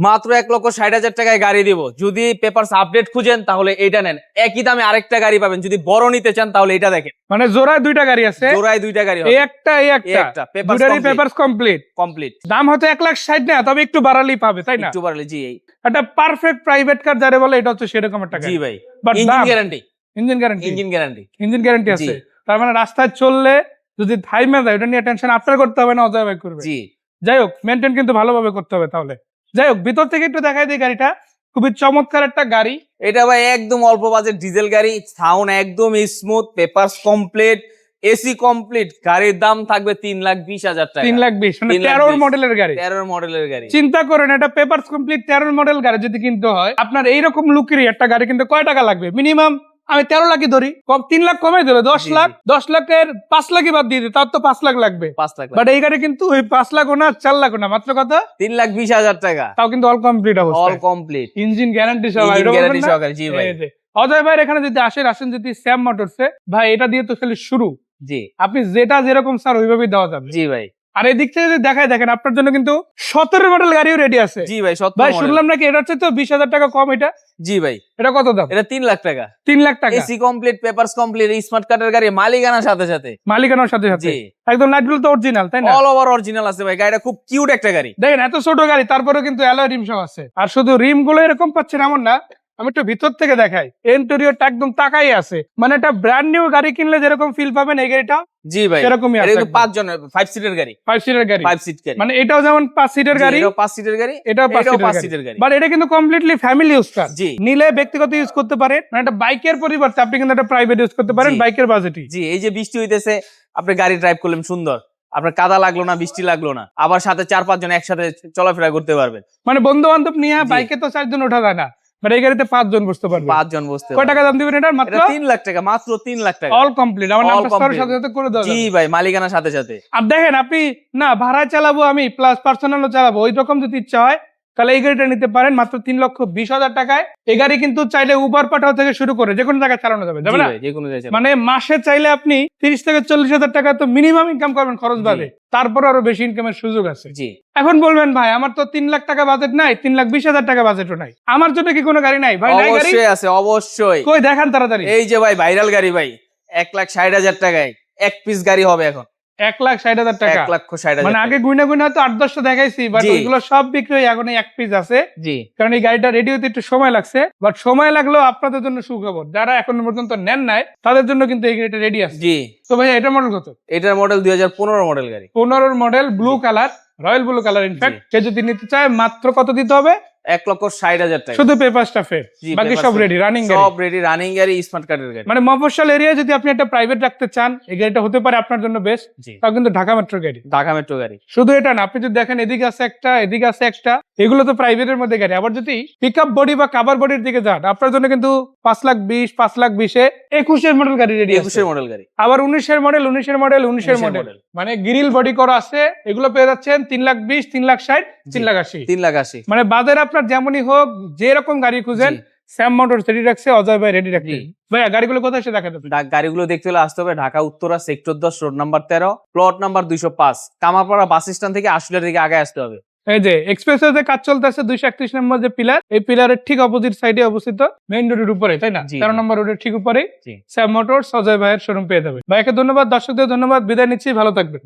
মাত্র 1,60,000 টাকায় গাড়ি দিব। যদি পেপারস আপডেট খুঁজেন তাহলে এইটা নেন, একই দামে আরেকটা গাড়ি পাবেন। যদি বড় নিতে চান তাহলে এটা দেখেন, মানে জোড়ায় দুইটা গাড়ি আছে, জোড়ায় দুইটা গাড়ি এই হবে। একটা এই একটা দুটারই পেপারস কমপ্লিট। দাম হয়তো 1,60,000 না, তবে একটু বাড়ালেই পাবে, তাই না? একটু বাড়লে জি। একটা পারফেক্ট প্রাইভেট কার যারে বলে এটা হচ্ছে সেরকম একটা গাড়ি। জি ভাই, but engine guarantee, engine guarantee engine guarantee আছে। তার মানে রাস্তায় চললে যদি থাইমে যায়, ওটা নিয়ে টেনশন আপনার করতে হবে না, অজয় ভাই করবে। জি, যাই হোক, মেনটেন কিন্তু ভালোভাবে করতে হবে। তাহলে যাই হোক, ভিতর থেকে একটু দেখাই দিই গাড়িটা। খুবই চমৎকার একটা গাড়ি এটা ভাই, একদম অল্প বাজেট ডিজেল গাড়ি, সাউন্ড একদম smooth, papers complete, AC complete. গাড়ির দাম থাকবে 3,20,000 টাকা। 3,20,000 মানে 13 মডেলের গাড়ি। 13 মডেলের গাড়ি। চিন্তা করেন, এটা পেপারস কমপ্লিট 13 মডেল গাড়ি যদি কিনতে হয়, আপনার এইরকম লুকেরই একটা গাড়ি কিনতে কয় টাকা লাগবে? মিনিমাম আমি 13 লাখই ধরি, কম 3 লাখ কমাই ধরে 10 লাখ। 10 লাখের 5 লাখই বাদ দিয়ে দিই, তার তো 5 লাখ লাগবে। 5 লাখ। বাট এই গাড়ি কিন্তু ওই 5 লাখও না, 4 লাখও না, মাত্র কত? 3,20,000 টাকা। তাও কিন্তু অল কমপ্লিট অবস্থা, অল কমপ্লিট, ইঞ্জিন গ্যারান্টি সহ। গ্যারান্টি সহকারে। জি ভাই। অজয় ভাই এখানে যদি আসেন যদি স্যাম মোটরসে, ভাই এটা দিয়ে তো খালি শুরু। জি, আপনি যেটা যেরকম স্যার ওইভাবেই দেওয়া যাবে। জি ভাই। আর এই দিক থেকে যদি দেখায় দেখেন, আপনার জন্য কিন্তু 17 মডেল গাড়িও রেডি আছে। জি ভাই, 17 ভাই মডেল। শুনলাম নাকি এটা হচ্ছে তো 20,000 টাকা কম। এটা জি ভাই। এটা কত দাম? এটা 3 লাখ টাকা। 3 লাখ টাকা, AC complete, papers complete, smart কার্ডের গাড়ি, মালিকানার সাথে সাথে। মালিকানার সাথে সাথে জি, একদম লাইটগুলো তো অরিজিনাল, তাই না? অল ওভার অরিজিনাল আছে ভাই। গাড়িটা খুব কিউট একটা গাড়ি। দেখেন এত ছোট গাড়ি, তারপরেও কিন্তু অ্যালয় রিম সহ আছে। আর শুধু রিম গুলো এরকম পাচ্ছেন এমন না, আমি একটু ভিতর থেকে দেখাই। ইন্টেরিয়রটা একদম তাকাই আছে, মানে একটা ব্র্যান্ড নিউ গাড়ি কিনলে যেরকম ফিল পাবেন এই গাড়িটা জি ভাই, সেরকমই আছে। এটা কিন্তু 5 জনের 5 সিটের গাড়ি। 5 সিটের গাড়ি, 5 সিট গাড়ি। মানে এটাও যেমন 5 সিটের গাড়ি, এটাও 5 সিটের গাড়ি, এটাও 5 সিটের গাড়ি। বাট এটা কিন্তু কমপ্লিটলি ফ্যামিলি ইউজ কার। জি, নিলে ব্যক্তিগত ইউজ করতে পারেন, মানে একটা বাইকের পরিবর্তে আপনি কিন্তু একটা প্রাইভেট ইউজ করতে পারেন বাইকের বাজেটে। জি, এই যে বৃষ্টি হইতেছে, আপনি গাড়ি ড্রাইভ করলেন সুন্দর, আপনার কাদা লাগলো না, বৃষ্টি লাগলো না, আবার সাথে 4-5 জন একসাথে চলাফেরা করতে পারবেন। মানে বন্ধু বান্ধব নিয়ে বাইকে তো 4 জন ওঠা যায় না, মানে এই গাড়িতে 5 জন বসতে পারবে। 5 জন বসতে। কয় টাকা দাম দিবেন এটা? মাত্র 3 লাখ টাকা, মাত্র 3 লাখ টাকা। অল কমপ্লিট, আমার নামটা স্যারের সাথে সাথে করে দাও। জি ভাই, মালিকানার সাথে সাথে। আর দেখেন, আপনি না ভাড়ায় চালাবো আমি প্লাস পার্সোনালও চালাবো, ওই রকম যদি ইচ্ছা হয় তাহলে এই গাড়িটা নিতে পারেন মাত্র 3,20,000 টাকায়। এই গাড়ি কিন্তু চাইলে উবার পাঠাও থেকে শুরু করে যে কোনো জায়গায় চালানো যাবে, যাবে না? মানে মাসে চাইলে আপনি 30 থেকে 40,000 টাকা তো মিনিমাম ইনকাম করবেন খরচ বাদে, তারপর আরো বেশি ইনকামের সুযোগ আছে। জি, এখন বলবেন ভাই আমার তো 3 লাখ টাকা বাজেট নাই, 3,20,000 টাকা বাজেটও নাই, আমার জন্য কি কোনো গাড়ি নাই? ভাই নাই গাড়ি অবশ্যই আছে, অবশ্যই। কই দেখান তাড়াতাড়ি। এই যে ভাই, ভাইরাল গাড়ি ভাই, 1,60,000 টাকায় এক পিস গাড়ি হবে এখন। 1,60,000 টাকা, 1,60,000 মানে আগে গুইনা গুইনা তো 8-10টা দেখাইছি, বাট ওইগুলো সব বিক্রি হয়ে এখন এক পিস আছে। জি, কারণ এই গাড়িটা রেডি হতে একটু সময় লাগছে, বাট সময় লাগলেও আপনাদের জন্য সুখবর, যারা এখনো পর্যন্ত নেন নাই তাদের জন্য কিন্তু এই গাড়িটা রেডি আছে। জি। তো ভাই এটা মডেল কত? এটার মডেল 2015 মডেল গাড়ি। 15 model, blue colour, royal blue colour. In fact সে যদি নিতে চায় মাত্র কত দিতে হবে? 1,60,000 টাকা। শুধু পেপারসটা ফের, বাকি সব রেডি, রানিং গাড়ি। সব রেডি, রানিং গাড়ি, স্মার্ট কার্ডের গাড়ি। মানে মফস্বল এরিয়ায় যদি আপনি একটা প্রাইভেট রাখতে চান, এই গাড়িটা হতে পারে আপনার জন্য বেস্ট। তাও কিন্তু ঢাকা মেট্রো গাড়ি, ঢাকা মেট্রো গাড়ি। শুধু এটা না, আপনি যদি দেখেন এদিকে আছে একটা, এদিকে আছে একটা, এগুলো তো প্রাইভেটের মধ্যে গাড়ি। আবার যদি পিকআপ বডি বা কাভার বডির দিকে যান, আপনার জন্য কিন্তু 5,20,000, 5,20,000 21 মডেল গাড়ি রেডি, 21 মডেল গাড়ি। আবার 19 মডেল, 19 মডেল, মানে গ্রিল বডি করা আছে। এগুলো পেয়ে যাচ্ছেন 3,20,000, 3,60,000, 3,80,000, 3,80,000। মানে বাজার আপনার যেমনই হোক, যে রকম গাড়ি খুঁজেন স্যাম মোটরস রেডি রাখছে, অজয় ভাই রেডি রাখছে। ভাইয়া গাড়িগুলো কোথায় এসে দেখাতে? গাড়িগুলো দেখতে হলে আসতে হবে Dhaka Uttara, sector 10, road number 13, plot number 205, Kamarpara bus stand থেকে আশুলিয়ার দিকে আগে আসতে হবে। এই যে এক্সপ্রেসওয়ে কাজ চলতেছে, 231 নম্বর যে পিলার, এই পিলারের ঠিক অপোজিট সাইডে অবস্থিত, মেইন রোডের উপরে, তাই না? 13 নম্বর রোডের ঠিক উপরেই স্যাম মোটরস অজয় ভাইয়ের শোরুম পেয়ে যাবে। ভাইকে ধন্যবাদ, দর্শকদের ধন্যবাদ, বিদায় নিচ্ছি, ভালো থাকবেন।